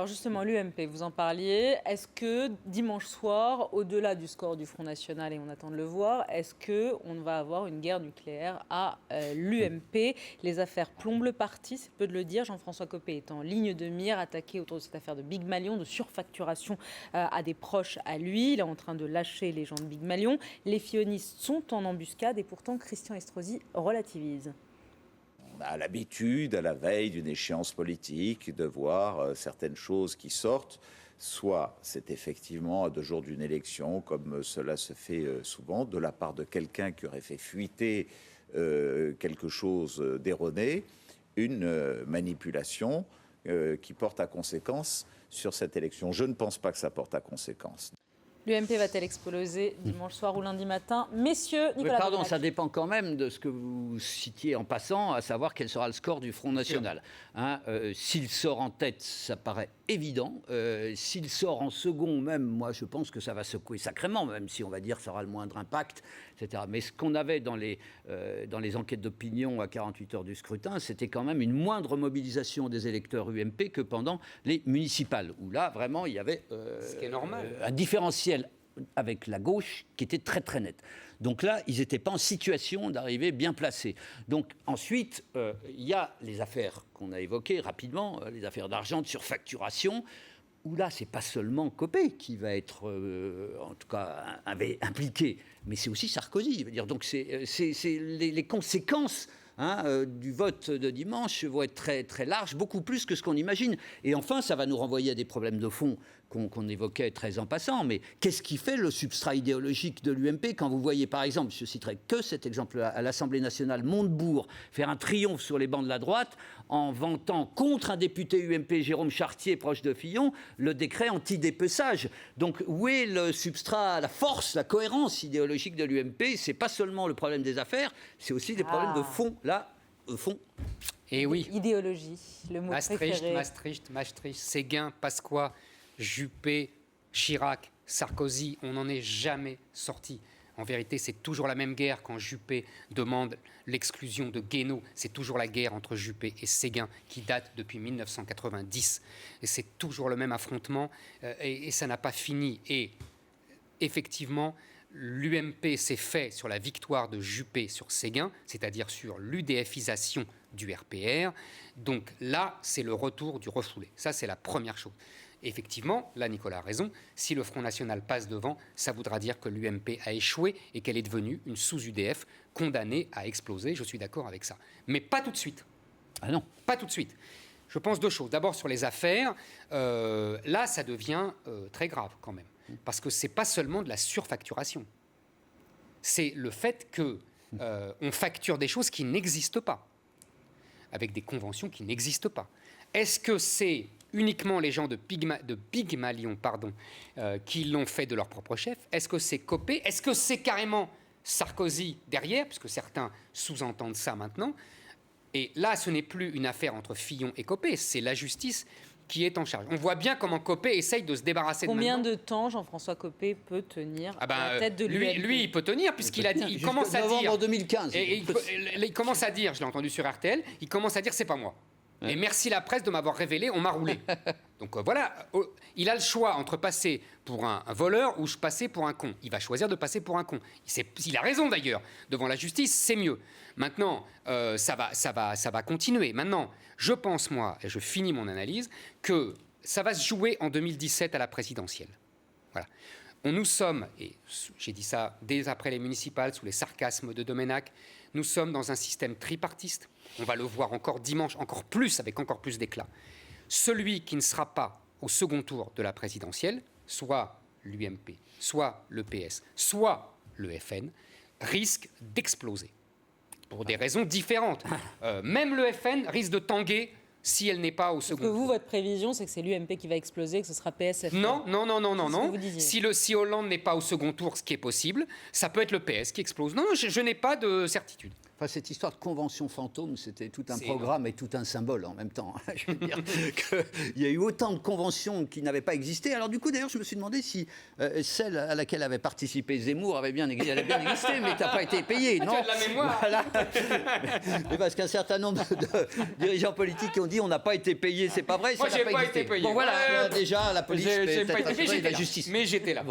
Alors justement, l'UMP, vous en parliez. Est-ce que dimanche soir, au-delà du score du Front National, et on attend de le voir, est-ce qu'on va avoir une guerre nucléaire à l'UMP? Les affaires plombent le parti, c'est peu de le dire. Jean-François Copé est en ligne de mire, attaqué autour de cette affaire de Big Malion, de surfacturation à des proches à lui. Il est en train de lâcher les gens de Big Malion. Les fillonistes sont en embuscade et pourtant Christian Estrosi relativise. On a l'habitude, à la veille d'une échéance politique, de voir certaines choses qui sortent. Soit c'est effectivement à 2 jours d'une élection, comme cela se fait souvent, de la part de quelqu'un qui aurait fait fuiter quelque chose d'erroné, une manipulation qui porte à conséquence sur cette élection. Je ne pense pas que ça porte à conséquence. L'UMP va-t-elle exploser dimanche soir ou lundi matin? Messieurs, Nicolas Pardon, Bellac. ça dépend quand même de ce que vous citiez en passant, à savoir quel sera le score du Front National. S'il sort en tête, ça paraît évident. S'il sort en second même, moi je pense que ça va secouer sacrément, même si on va dire que ça aura le moindre impact, etc. Mais ce qu'on avait dans les enquêtes d'opinion à 48 heures du scrutin, c'était quand même une moindre mobilisation des électeurs UMP que pendant les municipales, où là vraiment il y avait ce qui est normal. Un différentiel avec la gauche qui était très très net. Donc là, ils n'étaient pas en situation d'arriver bien placés. Donc ensuite, il y a les affaires qu'on a évoquées rapidement, les affaires d'argent, de surfacturation, où là, c'est pas seulement Copé qui va être, en tout cas, impliqué, mais c'est aussi Sarkozy. Je veux dire, donc c'est les conséquences du vote de dimanche vont être très, très larges, beaucoup plus que ce qu'on imagine. Et enfin, ça va nous renvoyer à des problèmes de fond qu'on évoquait très en passant. Mais qu'est-ce qui fait le substrat idéologique de l'UMP quand vous voyez, par exemple, je citerai que cet exemple à l'Assemblée nationale, Montebourg faire un triomphe sur les bancs de la droite en vantant contre un député UMP, Jérôme Chartier, proche de Fillon, le décret anti-dépeçage. Donc où est le substrat, la force, la cohérence idéologique de l'UMP? C'est pas seulement le problème des affaires, c'est aussi des problèmes de fond. Là, fond. Et oui. Idéologie, le mot préféré. Maastricht, Séguin, Pasqua, Juppé, Chirac, Sarkozy, on n'en est jamais sorti. En vérité, c'est toujours la même guerre quand Juppé demande l'exclusion de Guénaud. C'est toujours la guerre entre Juppé et Séguin qui date depuis 1990. Et c'est toujours le même affrontement et ça n'a pas fini. Et effectivement, l'UMP s'est fait sur la victoire de Juppé sur Séguin, c'est-à-dire sur l'UDFisation du RPR. Donc là, c'est le retour du refoulé. Ça, c'est la première chose. Effectivement, là, Nicolas a raison, si le Front National passe devant, ça voudra dire que l'UMP a échoué et qu'elle est devenue une sous-UDF condamnée à exploser. Je suis d'accord avec ça. Mais pas tout de suite. Ah non. Pas tout de suite. Je pense 2 choses. D'abord, sur les affaires, là, ça devient très grave quand même. Parce que ce n'est pas seulement de la surfacturation. C'est le fait qu'on facture des choses qui n'existent pas, avec des conventions qui n'existent pas. Est-ce que c'est uniquement les gens de Big Malion qui l'ont fait de leur propre chef? Est-ce que c'est Copé? Est-ce que c'est carrément Sarkozy derrière? Puisque certains sous-entendent ça maintenant. Et là, ce n'est plus une affaire entre Fillon et Copé, c'est la justice qui est en charge. On voit bien comment Copé essaye de se débarrasser de Combien de temps Jean-François Copé peut tenir à la tête de l'UMP? Lui, il peut tenir, puisqu'il a dit, il commence à dire... en 2015. Et il commence à dire, je l'ai entendu sur RTL, il commence à dire, c'est pas moi. Et merci la presse de m'avoir révélé, on m'a roulé. Donc voilà, il a le choix entre passer pour un voleur ou passer pour un con. Il va choisir de passer pour un con. Il a raison d'ailleurs. Devant la justice, c'est mieux. Maintenant, ça va continuer. Maintenant, je pense, moi, et je finis mon analyse, que ça va se jouer en 2017 à la présidentielle. Voilà. Nous sommes, et j'ai dit ça dès après les municipales, sous les sarcasmes de Domenach, nous sommes dans un système tripartiste. On va le voir encore dimanche, encore plus, avec encore plus d'éclat. Celui qui ne sera pas au second tour de la présidentielle, soit l'UMP, soit le PS, soit le FN, risque d'exploser. Pour des raisons différentes. Même le FN risque de tanguer si elle n'est pas au second tour. Vous, votre prévision, c'est que c'est l'UMP qui va exploser, que ce sera PS-FN. Non. Si Hollande n'est pas au second tour, ce qui est possible, ça peut être le PS qui explose. Non, je n'ai pas de certitude. Enfin, cette histoire de convention fantôme, c'était tout un C'est programme et tout un symbole en même temps. Je veux dire qu'il y a eu autant de conventions qui n'avaient pas existé. Alors du coup, d'ailleurs, je me suis demandé si celle à laquelle avait participé Zemmour avait bien existé, mais tu n'as pas été payé, non? Tu as de la mémoire. Voilà. Mais parce qu'un certain nombre de dirigeants politiques ont dit on n'a pas été payé, c'est pas vrai, Moi, ça j'ai n'a pas existé. été payé. Bon voilà, déjà la police, J'ai peut-être pas été- assurer mais j'étais la là. justice. Mais j'étais là.